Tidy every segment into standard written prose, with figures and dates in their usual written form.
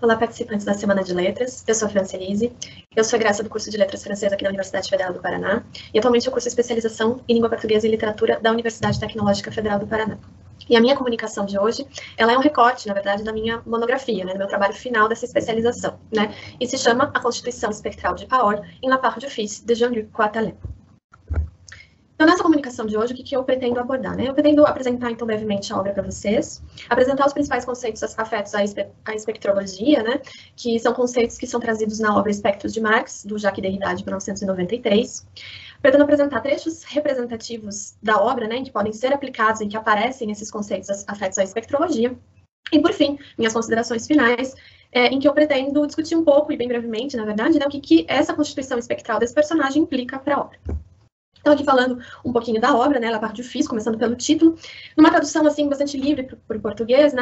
Olá, participantes da Semana de Letras. Eu sou a Francilise, eu sou egressa do curso de Letras Francês aqui da Universidade Federal do Paraná e atualmente eu curso especialização em Língua Portuguesa e Literatura da Universidade Tecnológica Federal do Paraná. E a minha comunicação de hoje, ela é um recorte, na verdade, da minha monografia, do meu trabalho final dessa especialização, e se chama A Constituição Espectral de Paul em La Part du Fils de Jean-Luc Coatalen. Então, nessa comunicação de hoje, o que eu pretendo abordar? Eu pretendo apresentar, então, brevemente a obra para vocês, apresentar os principais conceitos afetos à espectrologia, que são conceitos que são trazidos na obra Espectros de Marx, do Jacques Derrida, de 1993. Pretendo apresentar trechos representativos da obra, que podem ser aplicados e que aparecem nesses conceitos afetos à espectrologia. E, por fim, minhas considerações finais, em que eu pretendo discutir um pouco, e bem brevemente, na verdade, o que essa constituição espectral desse personagem implica para a obra. Então, aqui falando um pouquinho da obra, La Part du Fils, começando pelo título, numa tradução, assim, bastante livre para o português,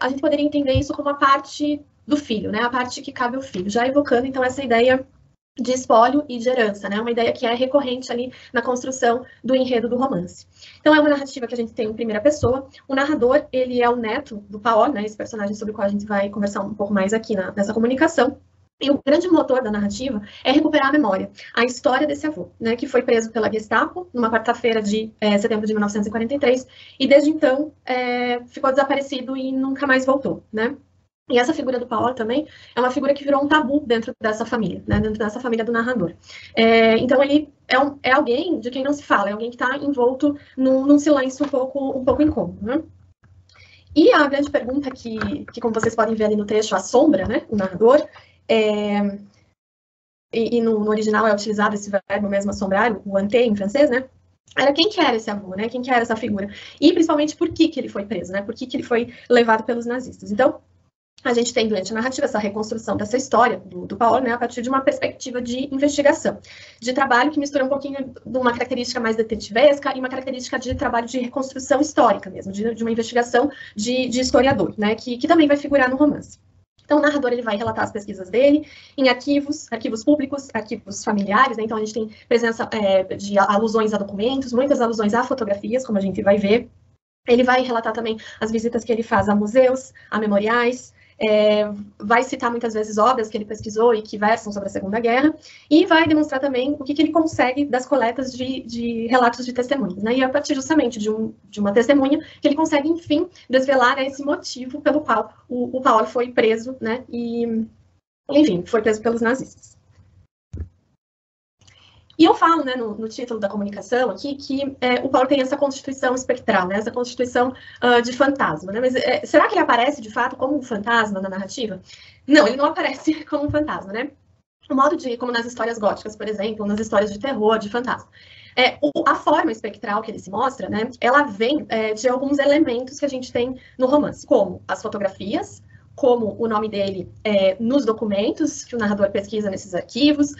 a gente poderia entender isso como a parte do filho, a parte que cabe ao filho, já evocando, então, essa ideia de espólio e de herança, uma ideia que é recorrente ali na construção do enredo do romance. Então, é uma narrativa que a gente tem em primeira pessoa, o narrador, ele é o neto do Paul, esse personagem sobre o qual a gente vai conversar um pouco mais aqui nessa comunicação. E o grande motor da narrativa é recuperar a memória, a história desse avô, que foi preso pela Gestapo numa quarta-feira de setembro de 1943, e desde então ficou desaparecido e nunca mais voltou, E essa figura do Paul também é uma figura que virou um tabu dentro dessa família, dentro dessa família do narrador. Então ele é alguém de quem não se fala, é alguém que está envolto num silêncio um pouco incômodo, E a grande pergunta que, como vocês podem ver ali no trecho, assombra, o narrador, e no original é utilizado esse verbo mesmo, assombrar, o hanter em francês, era quem que era esse avô, quem que era essa figura, e principalmente por que ele foi preso, por que ele foi levado pelos nazistas. Então, a gente tem durante a narrativa essa reconstrução dessa história do Paul, a partir de uma perspectiva de investigação, de trabalho que mistura um pouquinho de uma característica mais detetivesca e uma característica de trabalho de reconstrução histórica mesmo, de uma investigação de historiador, que também vai figurar no romance. Então, o narrador ele vai relatar as pesquisas dele em arquivos públicos, arquivos familiares, Então, a gente tem presença de alusões a documentos, muitas alusões a fotografias, como a gente vai ver. Ele vai relatar também as visitas que ele faz a museus, a memoriais, vai citar muitas vezes obras que ele pesquisou e que versam sobre a Segunda Guerra, e vai demonstrar também o que ele consegue das coletas de relatos de testemunhas, E a partir justamente de uma testemunha que ele consegue, enfim, desvelar esse motivo pelo qual o Paul foi preso, e, enfim, foi preso pelos nazistas. E eu falo, no título da comunicação aqui, que o Paul tem essa constituição espectral, essa constituição de fantasma, Mas será que ele aparece, de fato, como um fantasma na narrativa? Não, ele não aparece como um fantasma, O modo como nas histórias góticas, por exemplo, nas histórias de terror, de fantasma. A forma espectral que ele se mostra, ela vem de alguns elementos que a gente tem no romance, como as fotografias, como o nome dele nos documentos que o narrador pesquisa nesses arquivos,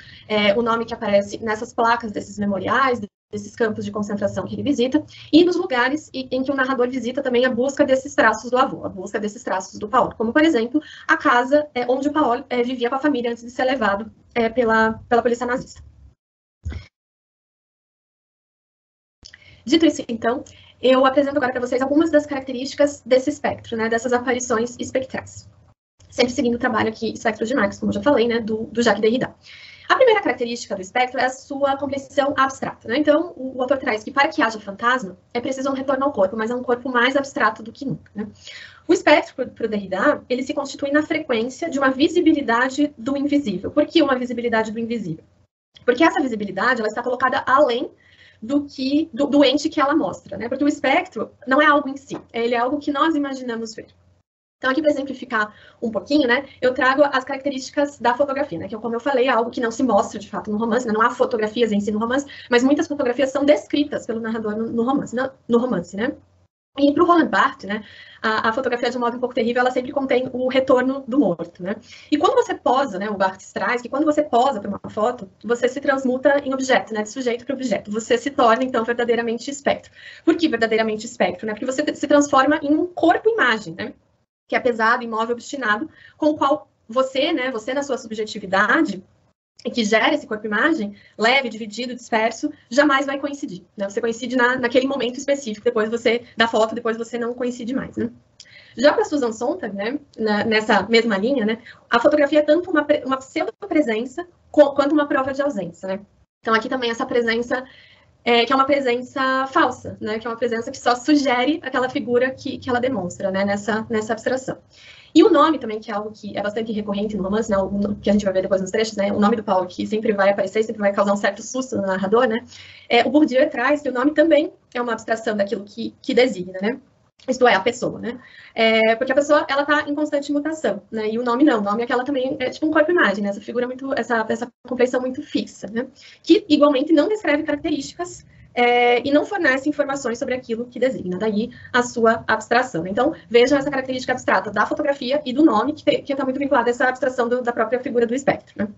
o nome que aparece nessas placas desses memoriais, desses campos de concentração que ele visita, e nos lugares em que o narrador visita também a busca desses traços do avô, a busca desses traços do Paul, como, por exemplo, a casa onde o Paul vivia com a família antes de ser levado pela polícia nazista. Dito isso, então, eu apresento agora para vocês algumas das características desse espectro, dessas aparições espectrais. Sempre seguindo o trabalho aqui, Espectros de Marx, como eu já falei, do Jacques Derrida. A primeira característica do espectro é a sua compreensão abstrata, Então, o autor traz que para que haja fantasma, é preciso um retorno ao corpo, mas é um corpo mais abstrato do que nunca, O espectro, para o Derrida, ele se constitui na frequência de uma visibilidade do invisível. Por que uma visibilidade do invisível? Porque essa visibilidade, ela está colocada além do ente que ela mostra, Porque o espectro não é algo em si, ele é algo que nós imaginamos ver. Então, aqui para exemplificar um pouquinho, eu trago as características da fotografia, que, como eu falei, é algo que não se mostra, de fato, no romance, Não há fotografias em si no romance, mas muitas fotografias são descritas pelo narrador no romance, E para o Roland Barthes, a fotografia, de um modo um pouco terrível, ela sempre contém o retorno do morto, E quando você posa, o Barthes traz que quando você posa para uma foto, você se transmuta em objeto, de sujeito para objeto. Você se torna, então, verdadeiramente espectro. Por que verdadeiramente espectro? Porque você se transforma em um corpo-imagem, que é pesado, imóvel, obstinado, com o qual você, você na sua subjetividade, e que gera esse corpo-imagem, leve, dividido, disperso, jamais vai coincidir, né? Você coincide naquele momento específico, depois você da foto, depois você não coincide mais, né? Já para Susan Sontag, né, nessa mesma linha, né, a fotografia é tanto uma pseudo-presença quanto uma prova de ausência, né? Então, aqui também essa presença, que é uma presença falsa, né, que é uma presença que só sugere aquela figura que ela demonstra, né, nessa abstração. E o nome também, que é algo que é bastante recorrente no romance, né, que a gente vai ver depois nos trechos, né, o nome do Paulo, que sempre vai aparecer, sempre vai causar um certo susto no narrador, né, o Bourdieu traz que o nome também é uma abstração daquilo que designa, né, isto é, a pessoa, né, porque a pessoa, ela está em constante mutação, né, e o nome não, o nome é que ela também é tipo um corpo-imagem, né, essa figura muito, essa complexão muito fixa, né, que igualmente não descreve características e não fornece informações sobre aquilo que designa, daí a sua abstração. Então, vejam essa característica abstrata da fotografia e do nome, que está muito vinculada a essa abstração da própria figura do espectro, né?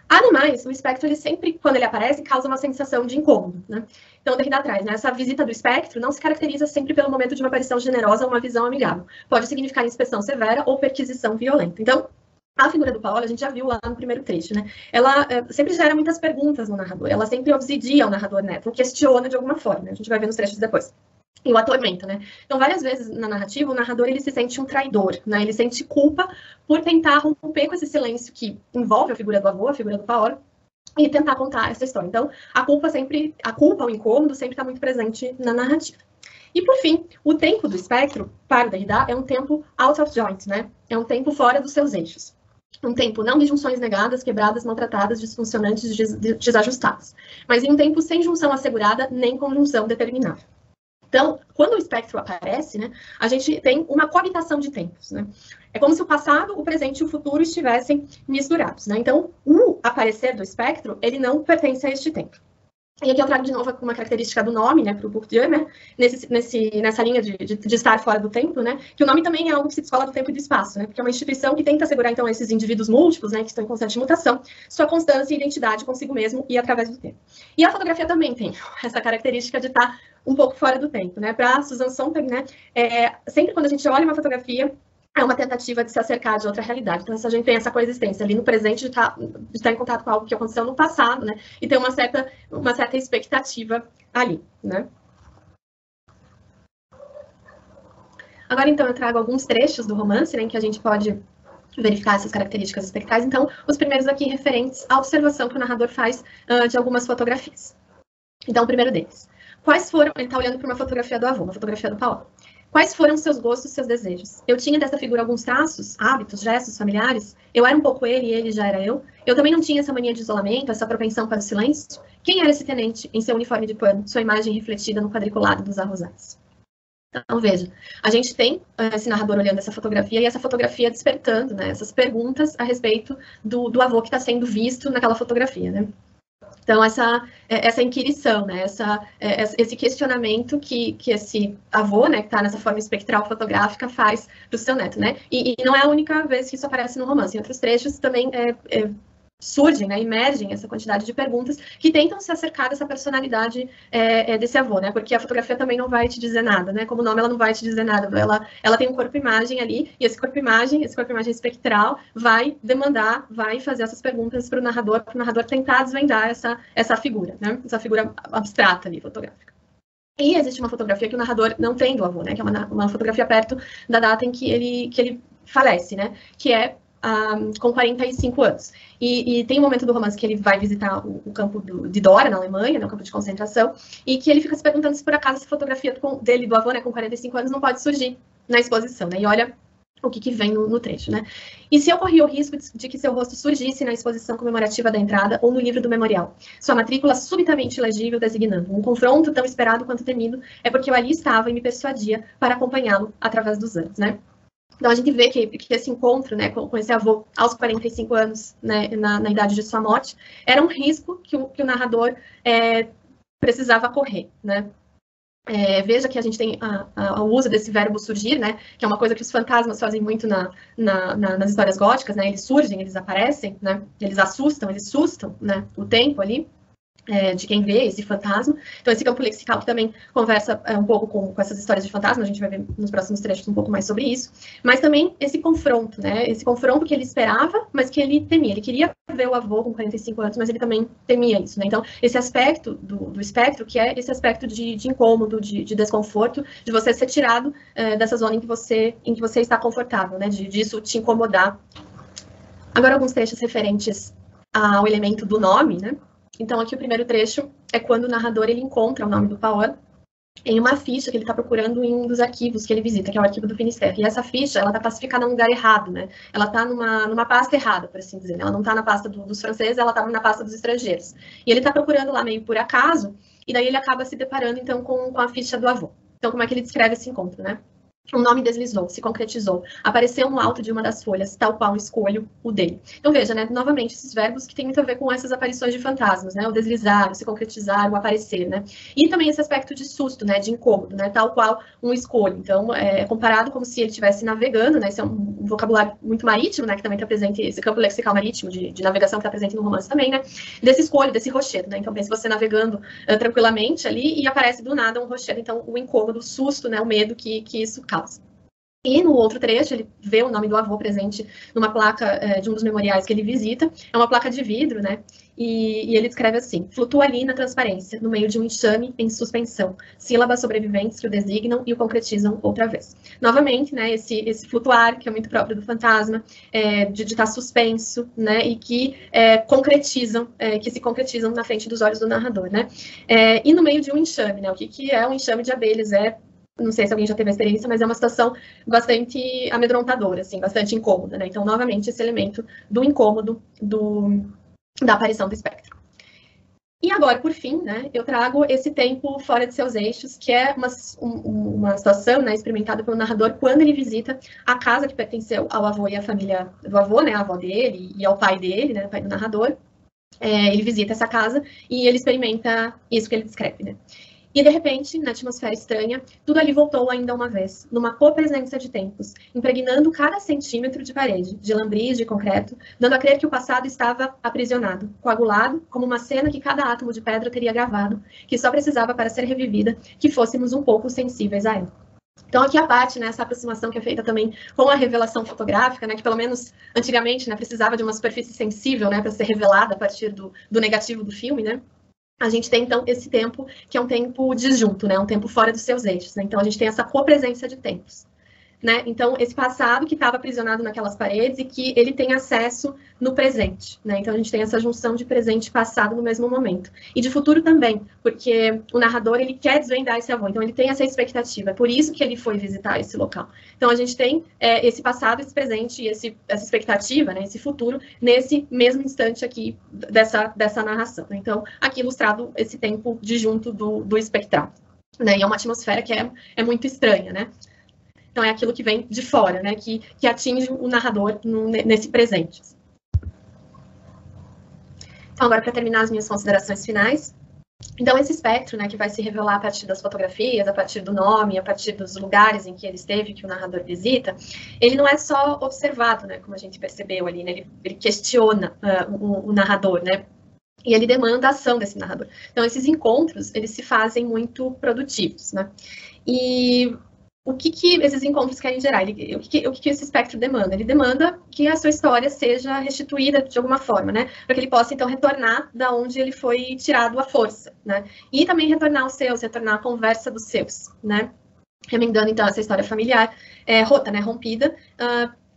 Ademais, o espectro, ele sempre, quando ele aparece, causa uma sensação de incômodo, né? Então, Derrida traz, né? Essa visita do espectro não se caracteriza sempre pelo momento de uma aparição generosa ou uma visão amigável. Pode significar inspeção severa ou perquisição violenta. Então, a figura do Paulo, a gente já viu lá no primeiro trecho, né? Ela sempre gera muitas perguntas no narrador, ela sempre obsidia o narrador, né? O questiona de alguma forma, né? A gente vai ver nos trechos depois. E o atormenta, né? Então, várias vezes na narrativa, o narrador, ele se sente um traidor, né? Ele sente culpa por tentar romper com esse silêncio que envolve a figura do avô, a figura do Paulo, e tentar contar essa história. Então, a culpa, o incômodo, sempre está muito presente na narrativa. E, por fim, o tempo do espectro, para o Derrida, é um tempo out of joint, né? É um tempo fora dos seus eixos. Um tempo não de junções negadas, quebradas, maltratadas, disfuncionantes, desajustadas, mas em um tempo sem junção assegurada, nem conjunção determinada. Então, quando o espectro aparece, né, a gente tem uma coabitação de tempos, né? É como se o passado, o presente e o futuro estivessem misturados, né? Então, o aparecer do espectro, ele não pertence a este tempo. E aqui eu trago de novo uma característica do nome, né, para o Bourdieu, né, nessa linha de estar fora do tempo, né, que o nome também é algo que se descola do tempo e do espaço, né, porque é uma instituição que tenta assegurar, então, a esses indivíduos múltiplos, né, que estão em constante mutação, sua constância e identidade consigo mesmo e através do tempo. E a fotografia também tem essa característica de estar um pouco fora do tempo, né, para Susan Sontag, né, sempre quando a gente olha uma fotografia, é uma tentativa de se acercar de outra realidade. Então, se a gente tem essa coexistência ali no presente, de estar em contato com algo que aconteceu no passado, né? E ter uma certa expectativa ali, né? Agora, então, eu trago alguns trechos do romance, né, em que a gente pode verificar essas características espectrais. Então, os primeiros aqui referentes à observação que o narrador faz de algumas fotografias. Então, o primeiro deles. Quais foram... Ele está olhando para uma fotografia do avô, uma fotografia do Paulo. Quais foram seus gostos, seus desejos? Eu tinha dessa figura alguns traços, hábitos, gestos familiares? Eu era um pouco ele e ele já era eu? Eu também não tinha essa mania de isolamento, essa propensão para o silêncio? Quem era esse tenente em seu uniforme de pano, sua imagem refletida no quadriculado dos arrosais? Então, veja, a gente tem esse narrador olhando essa fotografia e essa fotografia despertando, né, essas perguntas a respeito do avô que está sendo visto naquela fotografia, né? Então, essa inquirição, né, esse questionamento que esse avô, né, que está nessa forma espectral fotográfica, faz para o seu neto, né? E não é a única vez que isso aparece no romance. Em outros trechos também surgem, né, emergem essa quantidade de perguntas que tentam se acercar dessa personalidade desse avô, né? Porque a fotografia também não vai te dizer nada, né? Como nome, ela não vai te dizer nada. Ela tem um corpo-imagem ali, e esse corpo-imagem espectral vai demandar, vai fazer essas perguntas para o narrador tentar desvendar essa figura, né? Essa figura abstrata ali, fotográfica. E existe uma fotografia que o narrador não tem do avô, né? Que é uma fotografia perto da data em que ele falece, né? Que é com 45 anos. E tem um momento do romance que ele vai visitar o campo de Dora, na Alemanha, né, o campo de concentração, e que ele fica se perguntando se por acaso essa fotografia dele, do avô, né, com 45 anos, não pode surgir na exposição, né, e olha o que vem no trecho, né. E se ocorria o risco de que seu rosto surgisse na exposição comemorativa da entrada ou no livro do memorial, sua matrícula subitamente legível designando um confronto tão esperado quanto temido, é porque eu ali estava e me persuadia para acompanhá-lo através dos anos, né. Então, a gente vê que esse encontro, né, com esse avô aos 45 anos, né, na idade de sua morte, era um risco que o narrador precisava correr, né. Veja que a gente tem o uso desse verbo surgir, né, que é uma coisa que os fantasmas fazem muito nas histórias góticas, né, eles surgem, eles aparecem, né, eles assustam, eles sustam, né, o tempo ali. de quem vê esse fantasma. Então, esse campo lexical que também conversa um pouco com essas histórias de fantasma, a gente vai ver nos próximos trechos um pouco mais sobre isso, mas também esse confronto, né, esse confronto que ele esperava, mas que ele temia. Ele queria ver o avô com 45 anos, mas ele também temia isso, né? Então, esse aspecto do espectro, que é esse aspecto de incômodo, de desconforto, de você ser tirado dessa zona em que você está confortável, né, disso te incomodar. Agora, alguns trechos referentes ao elemento do nome, né? Então, aqui o primeiro trecho é quando o narrador ele encontra o nome do Paul em uma ficha que ele está procurando em um dos arquivos que ele visita, que é o arquivo do Finisterre. E essa ficha, ela está classificada num lugar errado, né? Ela está numa pasta errada, por assim dizer. Né? Ela não está na pasta dos franceses, ela está na pasta dos estrangeiros. E ele está procurando lá meio por acaso, e daí ele acaba se deparando, então, com a ficha do avô. Então, como é que ele descreve esse encontro, né? O nome deslizou, se concretizou, apareceu no alto de uma das folhas, tal qual escolho o dele. Então, veja, né, novamente, esses verbos que têm muito a ver com essas aparições de fantasmas, né, o deslizar, o se concretizar, o aparecer, né, e também esse aspecto de susto, né, de incômodo, né, tal qual um escolho. Então, é comparado como se ele estivesse navegando, né, esse é um vocabulário muito marítimo, né, que também está presente, esse campo lexical marítimo de navegação que está presente no romance também, né, desse escolho, desse rochedo, né, então pense você navegando tranquilamente ali e aparece do nada um rochedo, então o incômodo, o susto, né, o medo que isso causa. E no outro trecho, ele vê o nome do avô presente numa placa de um dos memoriais que ele visita. É uma placa de vidro, né? E ele escreve assim: flutua ali na transparência, no meio de um enxame em suspensão. Sílabas sobreviventes que o designam e o concretizam outra vez. Novamente, né? Esse flutuar, que é muito próprio do fantasma, de estar suspenso, né? E que se concretizam na frente dos olhos do narrador, né? E no meio de um enxame, né? O que é um enxame de abelhas? Não sei se alguém já teve a experiência, mas é uma situação bastante amedrontadora, assim, bastante incômoda, né? Então, novamente, esse elemento do incômodo da aparição do espectro. E agora, por fim, né, eu trago esse tempo fora de seus eixos, que é uma situação, né, experimentada pelo narrador quando ele visita a casa que pertenceu ao avô e à família do avô, né, a avó dele e ao pai dele, né, o pai do narrador. Ele visita essa casa e ele experimenta isso que ele descreve, né? E, de repente, na atmosfera estranha, tudo ali voltou ainda uma vez, numa copresença de tempos, impregnando cada centímetro de parede, de lambris de concreto, dando a crer que o passado estava aprisionado, coagulado, como uma cena que cada átomo de pedra teria gravado, que só precisava para ser revivida, que fôssemos um pouco sensíveis a ela. Então, aqui a parte, né, essa aproximação que é feita também com a revelação fotográfica, né, que pelo menos antigamente, né, precisava de uma superfície sensível, né, para ser revelada a partir do negativo do filme, né? A gente tem, então, esse tempo que é um tempo disjunto, né? Um tempo fora dos seus eixos. Né? Então, a gente tem essa copresença de tempos. Né? Então, esse passado que estava aprisionado naquelas paredes e que ele tem acesso no presente. Né? Então, a gente tem essa junção de presente e passado no mesmo momento. E de futuro também, porque o narrador ele quer desvendar esse avô. Então, ele tem essa expectativa. É por isso que ele foi visitar esse local. Então, a gente tem esse passado, esse presente e essa expectativa, né? Esse futuro, nesse mesmo instante aqui dessa narração. Né? Então, aqui ilustrado esse tempo disjunto do espectral. Né? E é uma atmosfera que é muito estranha, né? Então, é aquilo que vem de fora, né? Que atinge o narrador nesse presente. Então, agora, para terminar as minhas considerações finais. Então, esse espectro, né, que vai se revelar a partir das fotografias, a partir do nome, a partir dos lugares em que ele esteve, que o narrador visita, ele não é só observado, né? Como a gente percebeu ali, né? Ele questiona o narrador, né? E ele demanda a ação desse narrador. Então, esses encontros, eles se fazem muito produtivos, né? E o que esses encontros querem gerar? O que esse espectro demanda? Ele demanda que a sua história seja restituída de alguma forma, né? Para que ele possa, então, retornar da onde ele foi tirado à força, né? E também retornar aos seus, retornar à conversa dos seus, né? Remendando, então, essa história familiar rota, né? Rompida,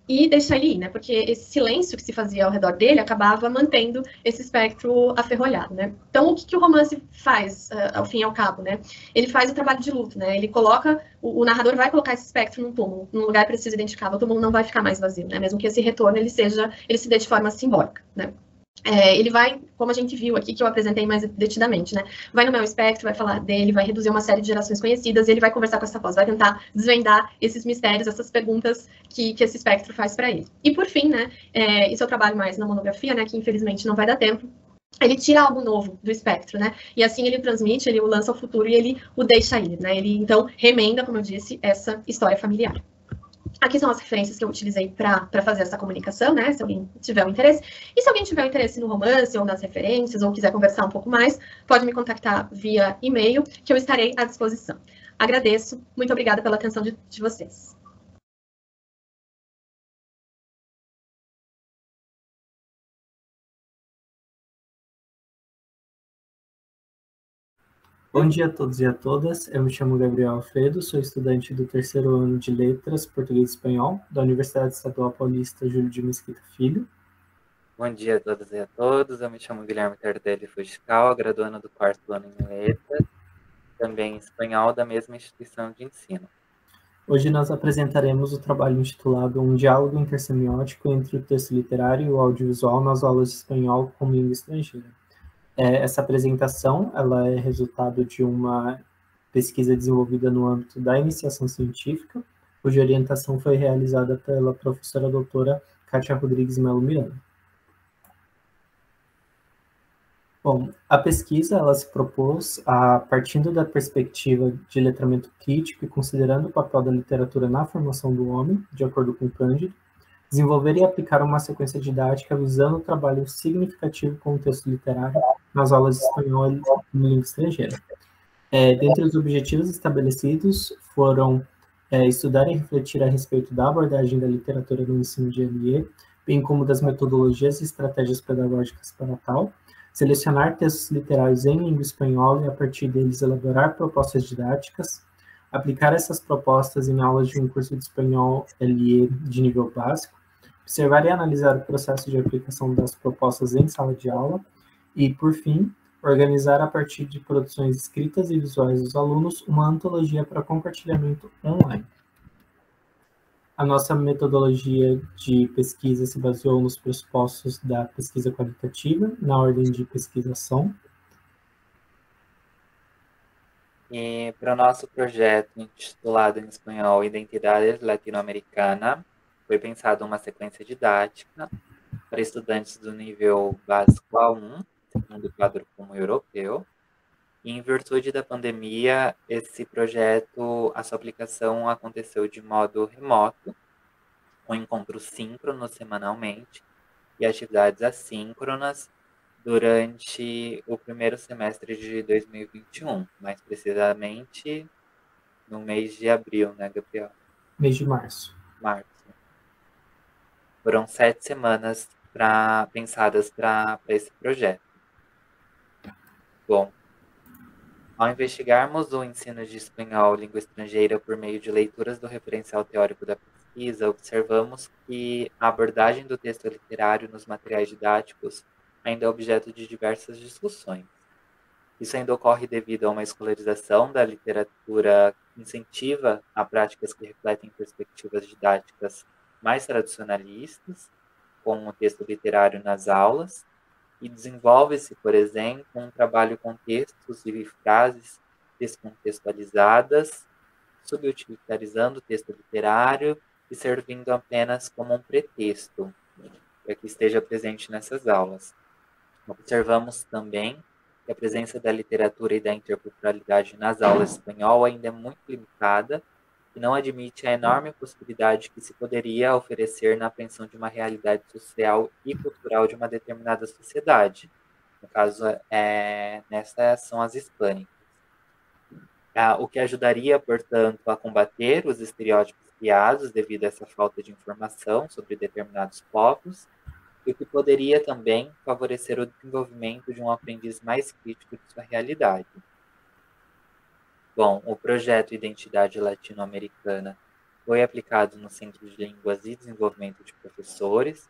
e deixar ele ir, né? Porque esse silêncio que se fazia ao redor dele acabava mantendo esse espectro aferrolhado, né? Então, o que o romance faz, ao fim e ao cabo, né? Ele faz o trabalho de luto, né? Ele coloca, o narrador vai colocar esse espectro num túmulo, num lugar preciso identificável, o túmulo não vai ficar mais vazio, né? Mesmo que esse retorno, ele se dê de forma simbólica, né? Ele vai, como a gente viu aqui, que eu apresentei mais detidamente, né? Vai no meu espectro, vai falar dele, vai reduzir uma série de gerações conhecidas, e ele vai conversar com essa voz, vai tentar desvendar esses mistérios, essas perguntas que esse espectro faz para ele. E por fim, né? Isso eu trabalho mais na monografia, né? Que infelizmente não vai dar tempo. Ele tira algo novo do espectro, né? E assim ele transmite, ele o lança ao futuro e ele o deixa ir, né? Ele, então, remenda, como eu disse, essa história familiar. Aqui são as referências que eu utilizei para fazer essa comunicação, né? Se alguém tiver um interesse. E se alguém tiver um interesse no romance ou nas referências, ou quiser conversar um pouco mais, pode me contactar via e-mail, que eu estarei à disposição. Agradeço. Muito obrigada pela atenção de vocês. Bom dia a todos e a todas. Eu me chamo Gabriel Alfredo, sou estudante do terceiro ano de Letras Português e Espanhol da Universidade Estadual Paulista Júlio de Mesquita Filho. Bom dia a todas e a todos. Eu me chamo Guilherme Tardelli Fujical, graduando do quarto ano em Letras, também em Espanhol, da mesma instituição de ensino. Hoje nós apresentaremos o trabalho intitulado Um Diálogo Intersemiótico entre o Texto Literário e o Audiovisual nas Aulas de Espanhol como Língua Estrangeira. Essa apresentação ela é resultado de uma pesquisa desenvolvida no âmbito da iniciação científica, cuja orientação foi realizada pela professora doutora Kátia Rodrigues Melo Miranda. Bom, a pesquisa ela se propôs, partindo da perspectiva de letramento crítico e considerando o papel da literatura na formação do homem, de acordo com Cândido, desenvolver e aplicar uma sequência didática visando o trabalho significativo com o texto literário nas aulas de espanhol em língua estrangeira. Dentre os objetivos estabelecidos foram estudar e refletir a respeito da abordagem da literatura no ensino de LE, bem como das metodologias e estratégias pedagógicas para tal, selecionar textos literários em língua espanhola e, a partir deles, elaborar propostas didáticas, aplicar essas propostas em aulas de um curso de espanhol LE de nível básico, observar e analisar o processo de aplicação das propostas em sala de aula e, por fim, organizar a partir de produções escritas e visuais dos alunos uma antologia para compartilhamento online. A nossa metodologia de pesquisa se baseou nos pressupostos da pesquisa qualitativa, na ordem de pesquisação. E para o nosso projeto intitulado em espanhol Identidades Latino-Americana, foi pensada uma sequência didática para estudantes do nível básico A1, segundo quadro comum europeu. E em virtude da pandemia, esse projeto, a sua aplicação aconteceu de modo remoto, com encontros síncronos semanalmente e atividades assíncronas durante o primeiro semestre de 2021, mais precisamente no mês de abril, né, Gabriel? Mês de março. Março. Foram 7 semanas pensadas para esse projeto. Bom, ao investigarmos o ensino de espanhol língua estrangeira por meio de leituras do referencial teórico da pesquisa, observamos que a abordagem do texto literário nos materiais didáticos ainda é objeto de diversas discussões. Isso ainda ocorre devido a uma escolarização da literatura que incentiva a práticas que refletem perspectivas didáticas mais tradicionalistas, com o texto literário nas aulas, e desenvolve-se, por exemplo, um trabalho com textos e frases descontextualizadas, subutilitarizando o texto literário e servindo apenas como um pretexto para que esteja presente nessas aulas. Observamos também que a presença da literatura e da interculturalidade nas aulas de espanhol ainda é muito limitada e não admite a enorme possibilidade que se poderia oferecer na apreensão de uma realidade social e cultural de uma determinada sociedade. No caso, nessas são as hispânicas. O que ajudaria, portanto, a combater os estereótipos criados devido a essa falta de informação sobre determinados povos, e o que poderia também favorecer o desenvolvimento de um aprendiz mais crítico de sua realidade. Bom, o projeto Identidade Latino-Americana foi aplicado no Centro de Línguas e Desenvolvimento de Professores,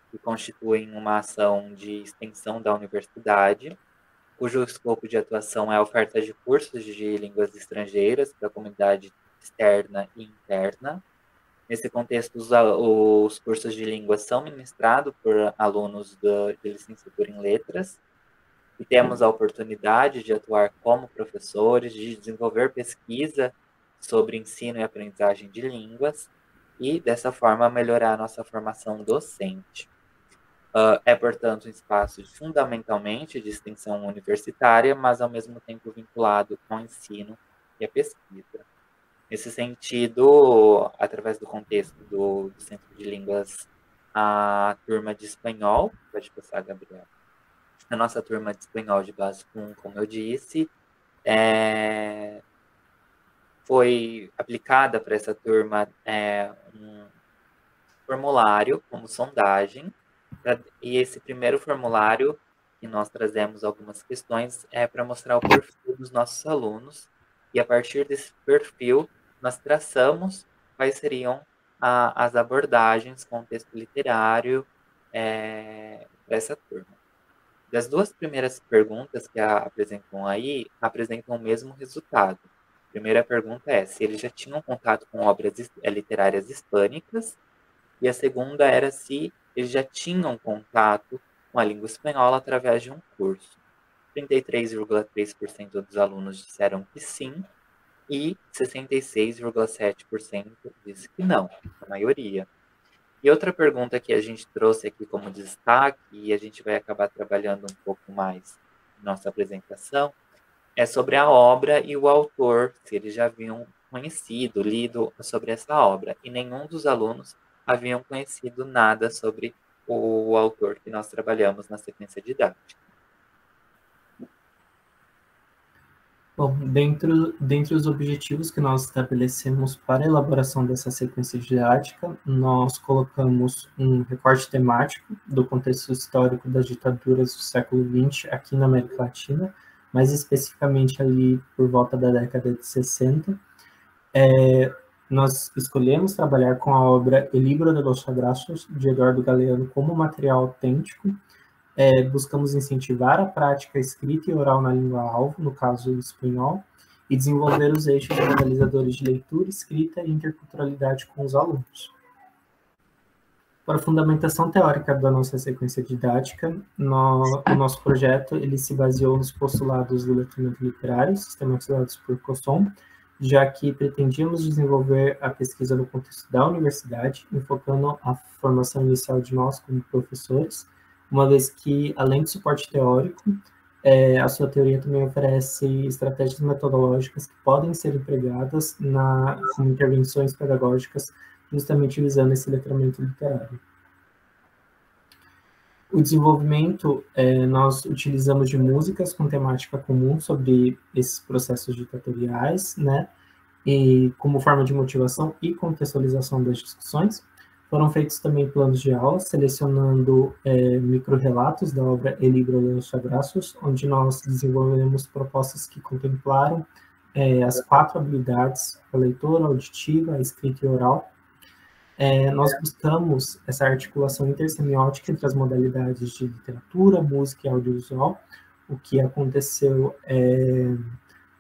que constituem uma ação de extensão da universidade, cujo escopo de atuação é a oferta de cursos de línguas estrangeiras para a comunidade externa e interna. Nesse contexto, os cursos de línguas são ministrados por alunos de licenciatura em letras, e temos a oportunidade de atuar como professores, de desenvolver pesquisa sobre ensino e aprendizagem de línguas e, dessa forma, melhorar a nossa formação docente. É, portanto, um espaço fundamentalmente de extensão universitária, mas, ao mesmo tempo, vinculado ao ensino e à pesquisa. Nesse sentido, através do contexto do Centro de Línguas, a turma de espanhol, pode passar, Gabriel. A nossa turma de espanhol de base 1, como eu disse, foi aplicada para essa turma um formulário como sondagem, e esse primeiro formulário, que nós trazemos algumas questões, é para mostrar o perfil dos nossos alunos, e a partir desse perfil, nós traçamos quais seriam as abordagens com o texto literário para essa turma. Das duas primeiras perguntas que apresentam aí, apresentam o mesmo resultado. A primeira pergunta é se eles já tinham contato com obras literárias hispânicas, e a segunda era se eles já tinham contato com a língua espanhola através de um curso. 33,3% dos alunos disseram que sim, e 66,7% disse que não, a maioria. E outra pergunta que a gente trouxe aqui como destaque, e a gente vai acabar trabalhando um pouco mais na nossa apresentação, é sobre a obra e o autor, se eles já haviam conhecido, lido sobre essa obra. E nenhum dos alunos haviam conhecido nada sobre o autor que nós trabalhamos na sequência didática. Bom, dentre os objetivos que nós estabelecemos para a elaboração dessa sequência didática, nós colocamos um recorte temático do contexto histórico das ditaduras do século XX aqui na América Latina, mais especificamente ali por volta da década de 60. Nós escolhemos trabalhar com a obra El Libro de los Abrazos, de Eduardo Galeano, como material autêntico. Buscamos incentivar a prática escrita e oral na língua-alvo, no caso o espanhol, e desenvolver os eixos realizadores de leitura, escrita e interculturalidade com os alunos. Para a fundamentação teórica da nossa sequência didática, o nosso projeto ele se baseou nos postulados do letramento literário, sistematizados por Cosson, já que pretendíamos desenvolver a pesquisa no contexto da universidade, enfocando a formação inicial de nós como professores, uma vez que, além do suporte teórico, a sua teoria também oferece estratégias metodológicas que podem ser empregadas como intervenções pedagógicas, justamente visando esse letramento literário. O desenvolvimento, nós utilizamos de músicas com temática comum sobre esses processos ditatoriais, né, e como forma de motivação e contextualização das discussões. Foram feitos também planos de aula, selecionando microrrelatos da obra El Libro de los Abrazos, onde nós desenvolvemos propostas que contemplaram as 4 habilidades, a leitura, a auditiva, a escrita e oral. Nós buscamos essa articulação intersemiótica entre as modalidades de literatura, música e audiovisual, o que aconteceu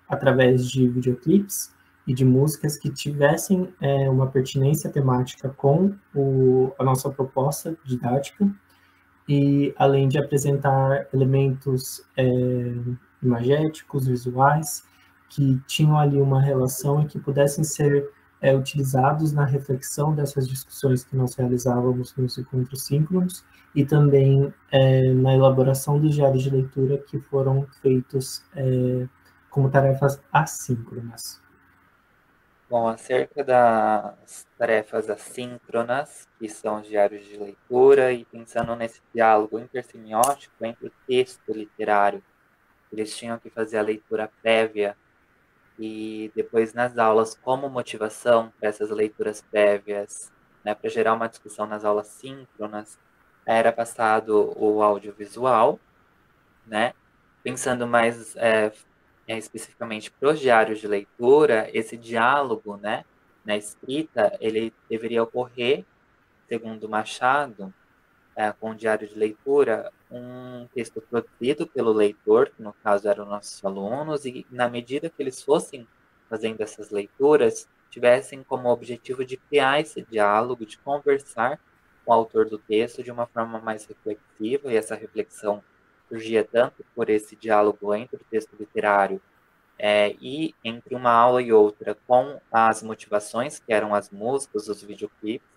através de videoclipes e de músicas que tivessem uma pertinência temática com a nossa proposta didática, e além de apresentar elementos imagéticos, visuais, que tinham ali uma relação e que pudessem ser utilizados na reflexão dessas discussões que nós realizávamos nos encontros síncronos, e também na elaboração dos diários de leitura que foram feitos como tarefas assíncronas. Bom, acerca das tarefas assíncronas, que são os diários de leitura, e pensando nesse diálogo intersemiótico entre o texto literário, eles tinham que fazer a leitura prévia, e depois nas aulas, como motivação para essas leituras prévias, né, para gerar uma discussão nas aulas síncronas, era passado o audiovisual, né, pensando mais especificamente para os diários de leitura, esse diálogo, né, na escrita, ele deveria ocorrer, segundo Machado, com o diário de leitura, um texto produzido pelo leitor, que no caso eram nossos alunos, e na medida que eles fossem fazendo essas leituras, tivessem como objetivo de criar esse diálogo, de conversar com o autor do texto de uma forma mais reflexiva, e essa reflexão surgia tanto por esse diálogo entre o texto literário e entre uma aula e outra com as motivações, que eram as músicas, os videoclipes.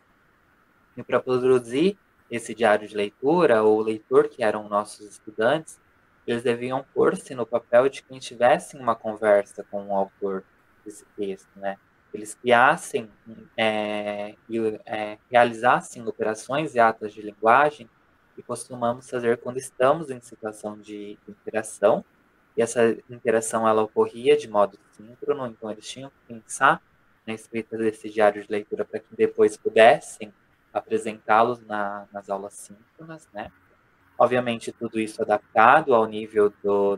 E para produzir esse diário de leitura, o leitor, que eram nossos estudantes, eles deviam pôr-se no papel de quem tivesse uma conversa com o autor desse texto, né? eles criassem e realizassem operações e atos de linguagem que costumamos fazer quando estamos em situação de interação, e essa interação ela ocorria de modo síncrono, então eles tinham que pensar na escrita desse diário de leitura para que depois pudessem apresentá-los nas aulas síncronas, né? Obviamente, tudo isso adaptado ao nível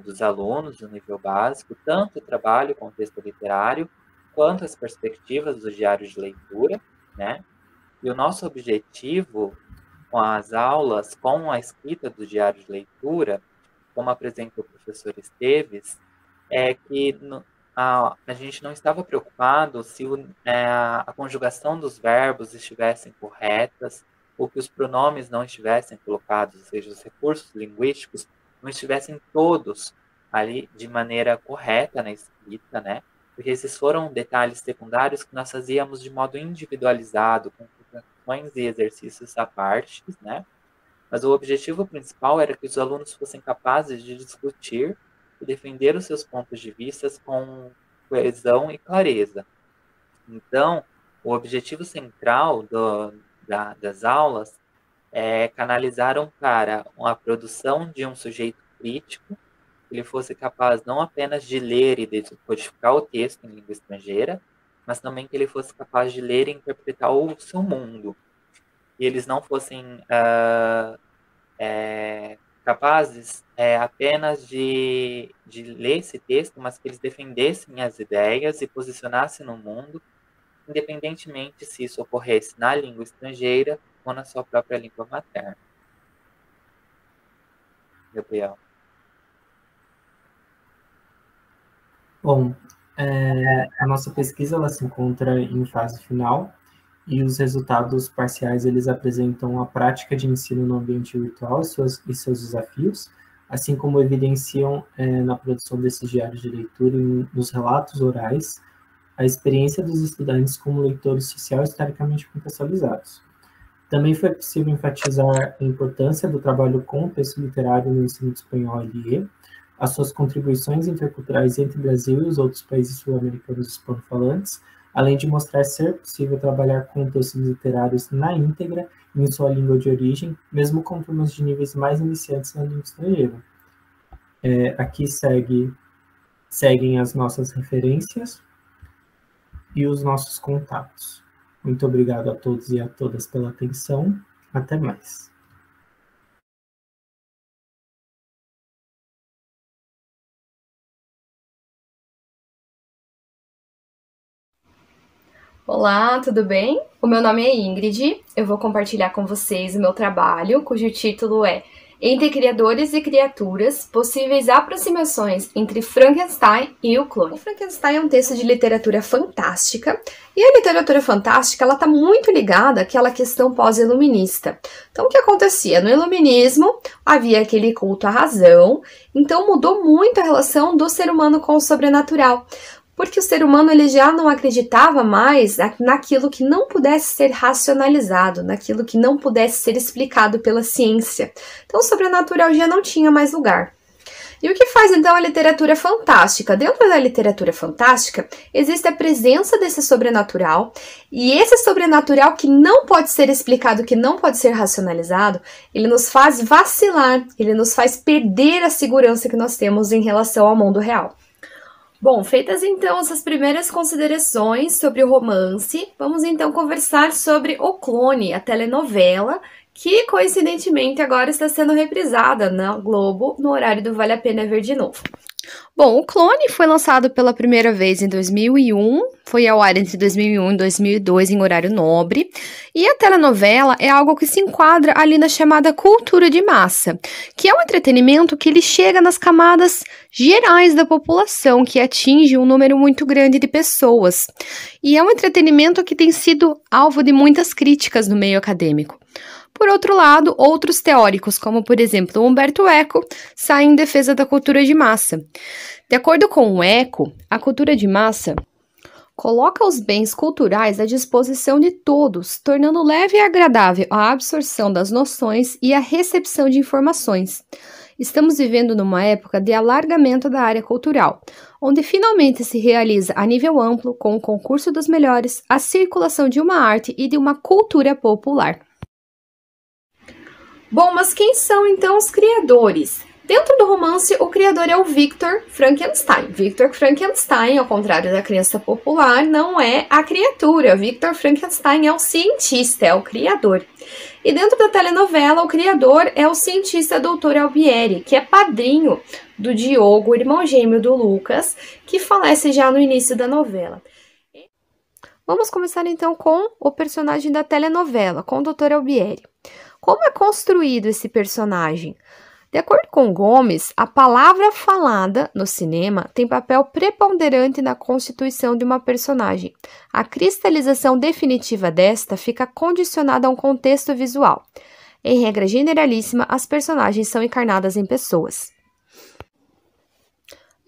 dos alunos, no nível básico, tanto o trabalho com o texto literário, quanto as perspectivas do diário de leitura, né? E o nosso objetivo com as aulas, com a escrita do diário de leitura, como apresenta o professor Esteves, é que a gente não estava preocupado se a conjugação dos verbos estivessem corretas, ou que os pronomes não estivessem colocados, ou seja, os recursos linguísticos não estivessem todos ali de maneira correta na escrita, né? Porque esses foram detalhes secundários que nós fazíamos de modo individualizado, com questões e exercícios à parte, né? Mas o objetivo principal era que os alunos fossem capazes de discutir e defender os seus pontos de vista com coesão e clareza. Então, o objetivo central das aulas é canalizaram para a produção de um sujeito crítico, que ele fosse capaz não apenas de ler e decodificar o texto em língua estrangeira, mas também que ele fosse capaz de ler e interpretar o seu mundo. E eles não fossem capazes apenas de ler esse texto, mas que eles defendessem as ideias e posicionassem no mundo, independentemente se isso ocorresse na língua estrangeira ou na sua própria língua materna. Gabriel. Bom, a nossa pesquisa ela se encontra em fase final e os resultados parciais eles apresentam a prática de ensino no ambiente virtual e seus desafios, assim como evidenciam na produção desses diários de leitura e nos relatos orais a experiência dos estudantes como leitores sociais historicamente contextualizados. Também foi possível enfatizar a importância do trabalho com o texto literário no ensino de espanhol LE, as suas contribuições interculturais entre o Brasil e os outros países sul-americanos hispanofalantes, além de mostrar ser possível trabalhar com textos literários na íntegra e em sua língua de origem, mesmo com turmas de níveis mais iniciantes na língua estrangeira. Aqui seguem as nossas referências e os nossos contatos. Muito obrigado a todos e a todas pela atenção. Até mais. Olá, tudo bem? O meu nome é Ingrid, eu vou compartilhar com vocês o meu trabalho, cujo título é Entre Criadores e Criaturas, Possíveis Aproximações entre Frankenstein e o Clone. O Frankenstein é um texto de literatura fantástica, e a literatura fantástica está muito ligada àquela questão pós-iluminista. Então, o que acontecia? No iluminismo, havia aquele culto à razão, então mudou muito a relação do ser humano com o sobrenatural, porque o ser humano ele já não acreditava mais naquilo que não pudesse ser racionalizado, naquilo que não pudesse ser explicado pela ciência. Então, o sobrenatural já não tinha mais lugar. E o que faz, então, a literatura fantástica? Dentro da literatura fantástica, existe a presença desse sobrenatural, e esse sobrenatural que não pode ser explicado, que não pode ser racionalizado, ele nos faz vacilar, ele nos faz perder a segurança que nós temos em relação ao mundo real. Bom, feitas então essas primeiras considerações sobre o romance, vamos então conversar sobre O Clone, a telenovela, que coincidentemente agora está sendo reprisada na Globo no horário do Vale a Pena Ver de Novo. Bom, O Clone foi lançado pela primeira vez em 2001, foi ao ar entre 2001 e 2002 em horário nobre, e a telenovela é algo que se enquadra ali na chamada cultura de massa, que é um entretenimento que ele chega nas camadas gerais da população, que atinge um número muito grande de pessoas, e é um entretenimento que tem sido alvo de muitas críticas no meio acadêmico. Por outro lado, outros teóricos, como por exemplo Humberto Eco, saem em defesa da cultura de massa. De acordo com o Eco, a cultura de massa coloca os bens culturais à disposição de todos, tornando leve e agradável a absorção das noções e a recepção de informações. Estamos vivendo numa época de alargamento da área cultural, onde finalmente se realiza a nível amplo, com o concurso dos melhores, a circulação de uma arte e de uma cultura popular. Bom, mas quem são então os criadores? Dentro do romance, o criador é o Victor Frankenstein. Victor Frankenstein, ao contrário da crença popular, não é a criatura. Victor Frankenstein é o cientista, é o criador. E dentro da telenovela, o criador é o cientista Dr. Albieri, que é padrinho do Diogo, irmão gêmeo do Lucas, que falece já no início da novela. Vamos começar então com o personagem da telenovela, com o Dr. Albieri. Como é construído esse personagem? De acordo com Gomes, a palavra falada no cinema tem papel preponderante na constituição de uma personagem. A cristalização definitiva desta fica condicionada a um contexto visual. Em regra generalíssima, as personagens são encarnadas em pessoas.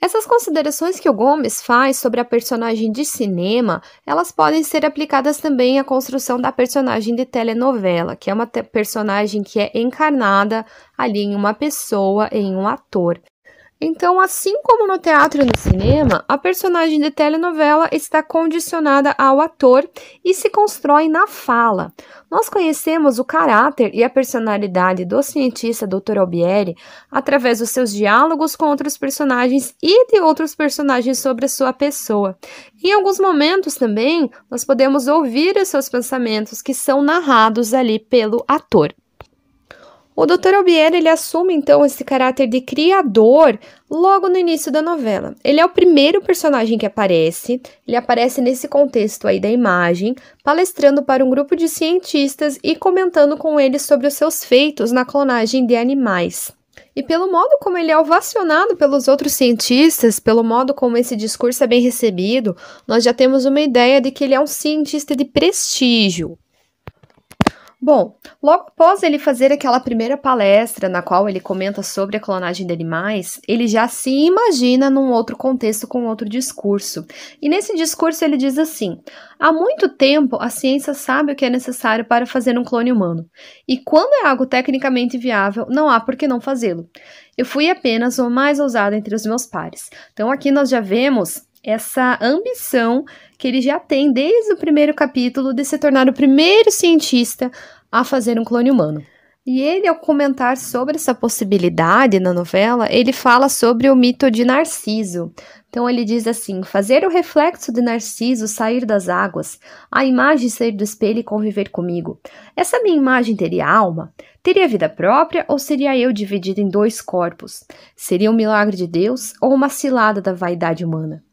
Essas considerações que o Gomes faz sobre a personagem de cinema, elas podem ser aplicadas também à construção da personagem de telenovela, que é uma personagem que é encarnada ali em uma pessoa, em um ator. Então, assim como no teatro e no cinema, a personagem de telenovela está condicionada ao ator e se constrói na fala. Nós conhecemos o caráter e a personalidade do cientista Dr. Albieri através dos seus diálogos com outros personagens e de outros personagens sobre a sua pessoa. Em alguns momentos também, nós podemos ouvir os seus pensamentos que são narrados ali pelo ator. O Dr. Albieri, ele assume, então, esse caráter de criador logo no início da novela. Ele é o primeiro personagem que aparece, ele aparece nesse contexto aí da imagem, palestrando para um grupo de cientistas e comentando com eles sobre os seus feitos na clonagem de animais. E pelo modo como ele é ovacionado pelos outros cientistas, pelo modo como esse discurso é bem recebido, nós já temos uma ideia de que ele é um cientista de prestígio. Bom, logo após ele fazer aquela primeira palestra na qual ele comenta sobre a clonagem de animais, ele já se imagina num outro contexto com outro discurso. E nesse discurso ele diz assim: há muito tempo a ciência sabe o que é necessário para fazer um clone humano. E quando é algo tecnicamente viável, não há por que não fazê-lo. Eu fui apenas o mais ousado entre os meus pares. Então aqui nós já vemos essa ambição que ele já tem desde o primeiro capítulo de se tornar o primeiro cientista a fazer um clone humano. E ele, ao comentar sobre essa possibilidade na novela, ele fala sobre o mito de Narciso. Então ele diz assim: fazer o reflexo de Narciso sair das águas, a imagem sair do espelho e conviver comigo. Essa minha imagem teria alma? Teria vida própria ou seria eu dividido em dois corpos? Seria um milagre de Deus ou uma cilada da vaidade humana?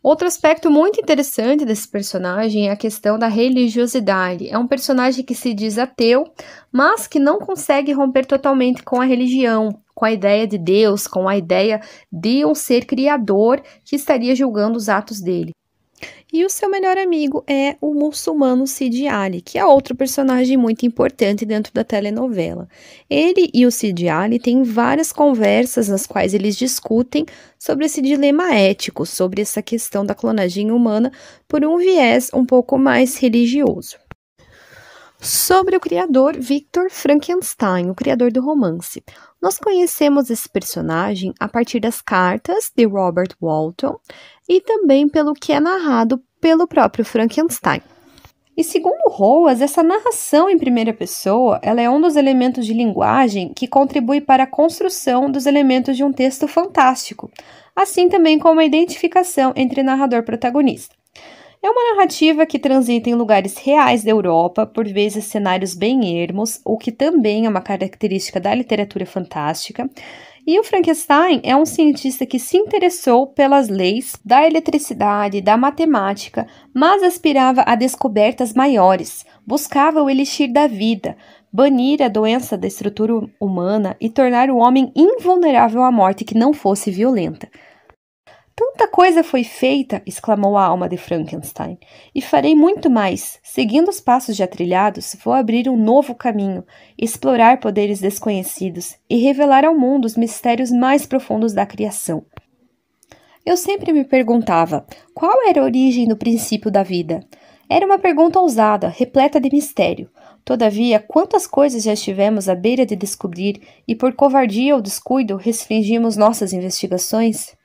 Outro aspecto muito interessante desse personagem é a questão da religiosidade. É um personagem que se diz ateu, mas que não consegue romper totalmente com a religião, com a ideia de Deus, com a ideia de um ser criador que estaria julgando os atos dele. E o seu melhor amigo é o muçulmano Sidi Ali, que é outro personagem muito importante dentro da telenovela. Ele e o Sidi Ali têm várias conversas nas quais eles discutem sobre esse dilema ético, sobre essa questão da clonagem humana por um viés um pouco mais religioso. Sobre o criador Victor Frankenstein, o criador do romance. Nós conhecemos esse personagem a partir das cartas de Robert Walton e também pelo que é narrado pelo próprio Frankenstein. E segundo Roas, essa narração em primeira pessoa, ela é um dos elementos de linguagem que contribui para a construção dos elementos de um texto fantástico, assim também como a identificação entre narrador e protagonista. É uma narrativa que transita em lugares reais da Europa, por vezes cenários bem ermos, o que também é uma característica da literatura fantástica. E o Frankenstein é um cientista que se interessou pelas leis da eletricidade, da matemática, mas aspirava a descobertas maiores, buscava o elixir da vida, banir a doença da estrutura humana e tornar o homem invulnerável à morte que não fosse violenta. Tanta coisa foi feita, exclamou a alma de Frankenstein, e farei muito mais. Seguindo os passos já trilhados, vou abrir um novo caminho, explorar poderes desconhecidos e revelar ao mundo os mistérios mais profundos da criação. Eu sempre me perguntava, qual era a origem do princípio da vida? Era uma pergunta ousada, repleta de mistério. Todavia, quantas coisas já estivemos à beira de descobrir e por covardia ou descuido restringimos nossas investigações?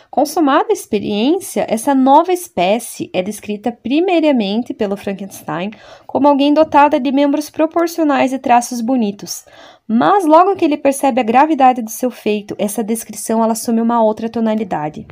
Consumada a experiência, essa nova espécie é descrita primeiramente pelo Frankenstein como alguém dotada de membros proporcionais e traços bonitos. Mas logo que ele percebe a gravidade do seu feito, essa descrição ela assume uma outra tonalidade.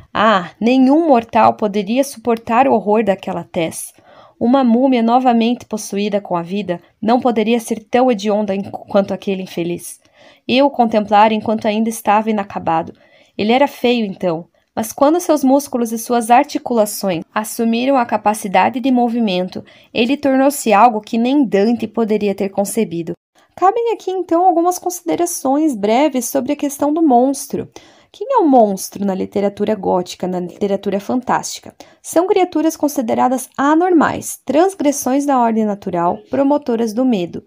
Nenhum mortal poderia suportar o horror daquela tez. Uma múmia novamente possuída com a vida não poderia ser tão hedionda quanto aquele infeliz. Eu o contemplara enquanto ainda estava inacabado. Ele era feio então, mas quando seus músculos e suas articulações assumiram a capacidade de movimento, ele tornou-se algo que nem Dante poderia ter concebido. Cabem aqui então algumas considerações breves sobre a questão do monstro. Quem é um monstro na literatura gótica, na literatura fantástica? São criaturas consideradas anormais, transgressões da ordem natural, promotoras do medo.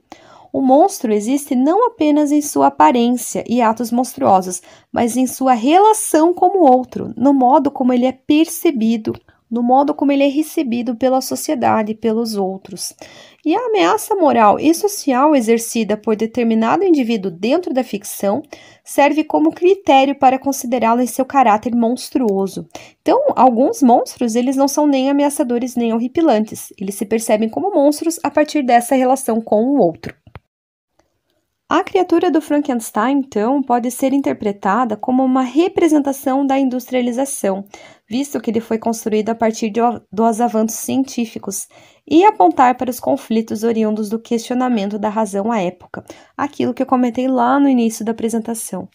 O monstro existe não apenas em sua aparência e atos monstruosos, mas em sua relação com o outro, no modo como ele é percebido, no modo como ele é recebido pela sociedade e pelos outros. E a ameaça moral e social exercida por determinado indivíduo dentro da ficção serve como critério para considerá-lo em seu caráter monstruoso. Então, alguns monstros, eles não são nem ameaçadores nem horripilantes. Eles se percebem como monstros a partir dessa relação com o outro. A criatura do Frankenstein, então, pode ser interpretada como uma representação da industrialização, visto que ele foi construído a partir dos avanços científicos, e apontar para os conflitos oriundos do questionamento da razão à época, aquilo que eu comentei lá no início da apresentação.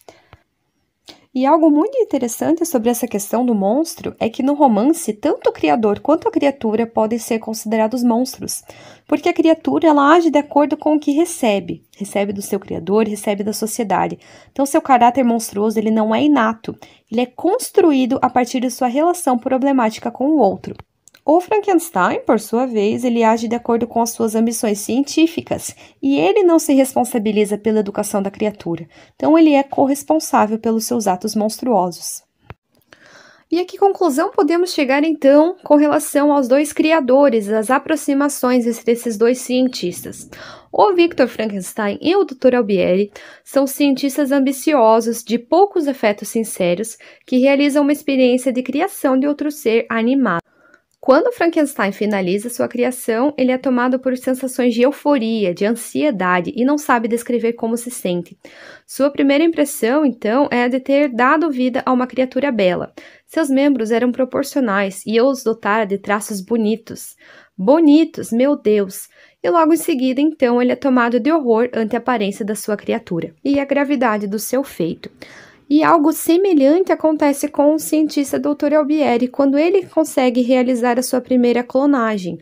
E algo muito interessante sobre essa questão do monstro é que no romance, tanto o criador quanto a criatura podem ser considerados monstros, porque a criatura ela age de acordo com o que recebe do seu criador, recebe da sociedade. Então, seu caráter monstruoso ele não é inato, ele é construído a partir de sua relação problemática com o outro. O Frankenstein, por sua vez, ele age de acordo com as suas ambições científicas e ele não se responsabiliza pela educação da criatura. Então, ele é corresponsável pelos seus atos monstruosos. E a que conclusão podemos chegar, então, com relação aos dois criadores, as aproximações entre esses dois cientistas? O Victor Frankenstein e o Dr. Albieri são cientistas ambiciosos, de poucos afetos sinceros, que realizam uma experiência de criação de outro ser animado. Quando Frankenstein finaliza sua criação, ele é tomado por sensações de euforia, de ansiedade e não sabe descrever como se sente. Sua primeira impressão, então, é a de ter dado vida a uma criatura bela. Seus membros eram proporcionais e os dotara de traços bonitos. Bonitos, meu Deus! E logo em seguida, então, ele é tomado de horror ante a aparência da sua criatura e a gravidade do seu feito. E algo semelhante acontece com o cientista Dr. Albieri quando ele consegue realizar a sua primeira clonagem.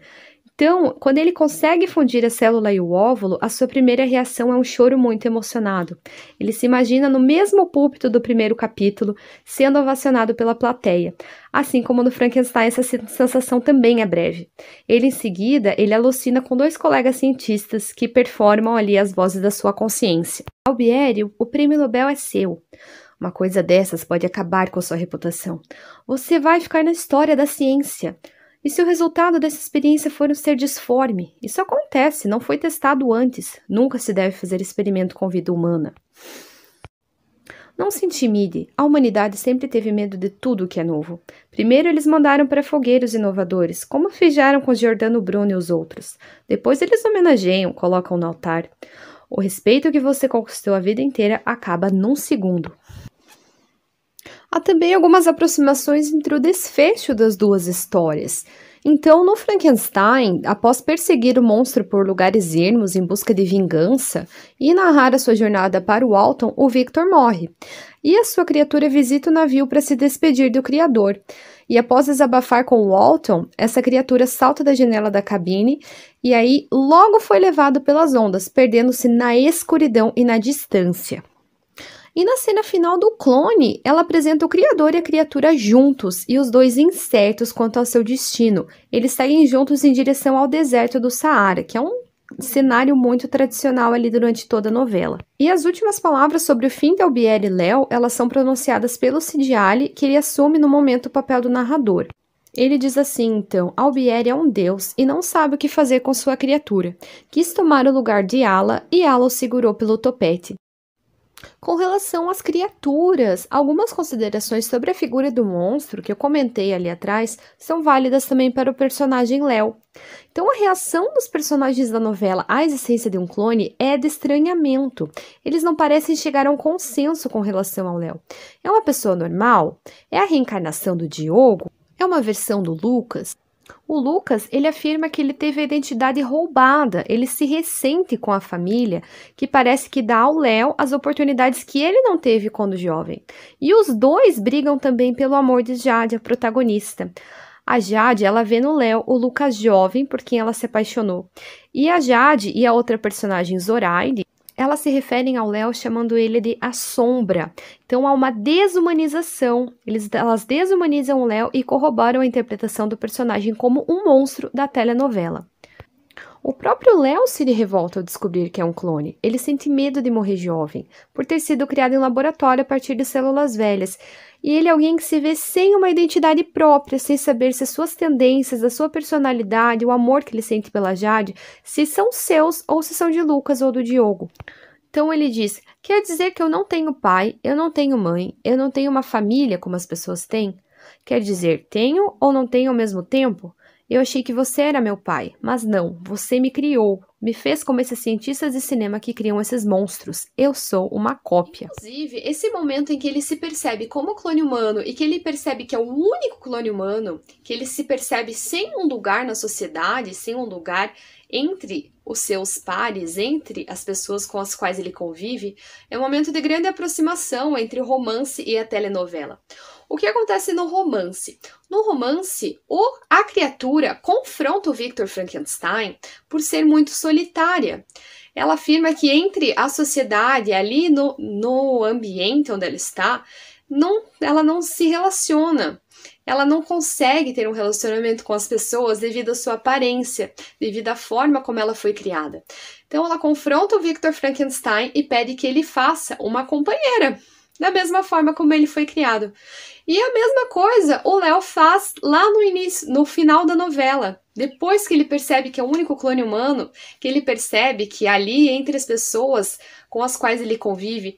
Então, quando ele consegue fundir a célula e o óvulo, a sua primeira reação é um choro muito emocionado. Ele se imagina no mesmo púlpito do primeiro capítulo, sendo ovacionado pela plateia. Assim como no Frankenstein, essa sensação também é breve. Ele, em seguida, ele alucina com dois colegas cientistas que performam ali as vozes da sua consciência. Albieri, o prêmio Nobel é seu. Uma coisa dessas pode acabar com sua reputação. Você vai ficar na história da ciência. E se o resultado dessa experiência for um ser disforme? Isso acontece, não foi testado antes. Nunca se deve fazer experimento com vida humana. Não se intimide, a humanidade sempre teve medo de tudo o que é novo. Primeiro eles mandaram para fogueiros inovadores, como fizeram com Giordano Bruno e os outros. Depois eles homenageiam, colocam no altar. O respeito que você conquistou a vida inteira acaba num segundo. Há também algumas aproximações entre o desfecho das duas histórias. Então, no Frankenstein, após perseguir o monstro por lugares ermos em busca de vingança e narrar a sua jornada para o Alton, o Victor morre. E a sua criatura visita o navio para se despedir do criador. E após desabafar com o Alton, essa criatura salta da janela da cabine e aí logo foi levado pelas ondas, perdendo-se na escuridão e na distância. E na cena final do clone, ela apresenta o criador e a criatura juntos e os dois incertos quanto ao seu destino. Eles seguem juntos em direção ao deserto do Saara, que é um cenário muito tradicional ali durante toda a novela. E as últimas palavras sobre o fim de Albieri e Léo, elas são pronunciadas pelo Cid Ali, que ele assume no momento o papel do narrador. Ele diz assim, então, Albieri é um deus e não sabe o que fazer com sua criatura. Quis tomar o lugar de Ala e Ala o segurou pelo topete. Com relação às criaturas, algumas considerações sobre a figura do monstro, que eu comentei ali atrás, são válidas também para o personagem Léo. Então, a reação dos personagens da novela à existência de um clone é de estranhamento. Eles não parecem chegar a um consenso com relação ao Léo. É uma pessoa normal? É a reencarnação do Diogo? É uma versão do Lucas? O Lucas, ele afirma que ele teve a identidade roubada, ele se ressente com a família, que parece que dá ao Léo as oportunidades que ele não teve quando jovem. E os dois brigam também pelo amor de Jade, a protagonista. A Jade, ela vê no Léo o Lucas jovem por quem ela se apaixonou. E a Jade e a outra personagem, Zoraide, elas se referem ao Léo chamando ele de a sombra. Então há uma desumanização. Elas desumanizam o Léo e corroboram a interpretação do personagem como um monstro da telenovela. O próprio Léo se revolta ao descobrir que é um clone. Ele sente medo de morrer jovem, por ter sido criado em laboratório a partir de células velhas. E ele é alguém que se vê sem uma identidade própria, sem saber se suas tendências, a sua personalidade, o amor que ele sente pela Jade, se são seus ou se são de Lucas ou do Diogo. Então ele diz, quer dizer que eu não tenho pai, eu não tenho mãe, eu não tenho uma família como as pessoas têm? Quer dizer, tenho ou não tenho ao mesmo tempo? Eu achei que você era meu pai, mas não, você me criou, me fez como esses cientistas de cinema que criam esses monstros. Eu sou uma cópia. Inclusive, esse momento em que ele se percebe como clone humano e que ele percebe que é o único clone humano, que ele se percebe sem um lugar na sociedade, sem um lugar entre os seus pares, entre as pessoas com as quais ele convive, é um momento de grande aproximação entre o romance e a telenovela. O que acontece no romance? No romance, a criatura confronta o Victor Frankenstein por ser muito solitária. Ela afirma que entre a sociedade, ali no ambiente onde ela está, ela não se relaciona. Ela não consegue ter um relacionamento com as pessoas devido à sua aparência, devido à forma como ela foi criada. Então ela confronta o Victor Frankenstein e pede que ele faça uma companheira, da mesma forma como ele foi criado. E a mesma coisa o Léo faz lá no início, no final da novela. Depois que ele percebe que é o único clone humano, que ele percebe que ali, entre as pessoas com as quais ele convive,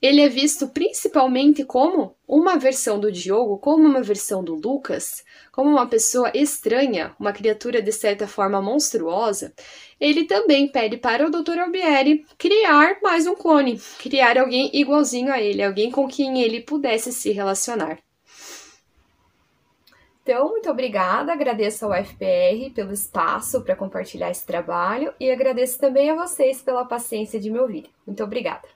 ele é visto principalmente como uma versão do Diogo, como uma versão do Lucas, como uma pessoa estranha, uma criatura de certa forma monstruosa. Ele também pede para o Dr. Albieri criar mais um clone, criar alguém igualzinho a ele, alguém com quem ele pudesse se relacionar. Então, muito obrigada, agradeço ao FPR pelo espaço para compartilhar esse trabalho e agradeço também a vocês pela paciência de me ouvir. Muito obrigada.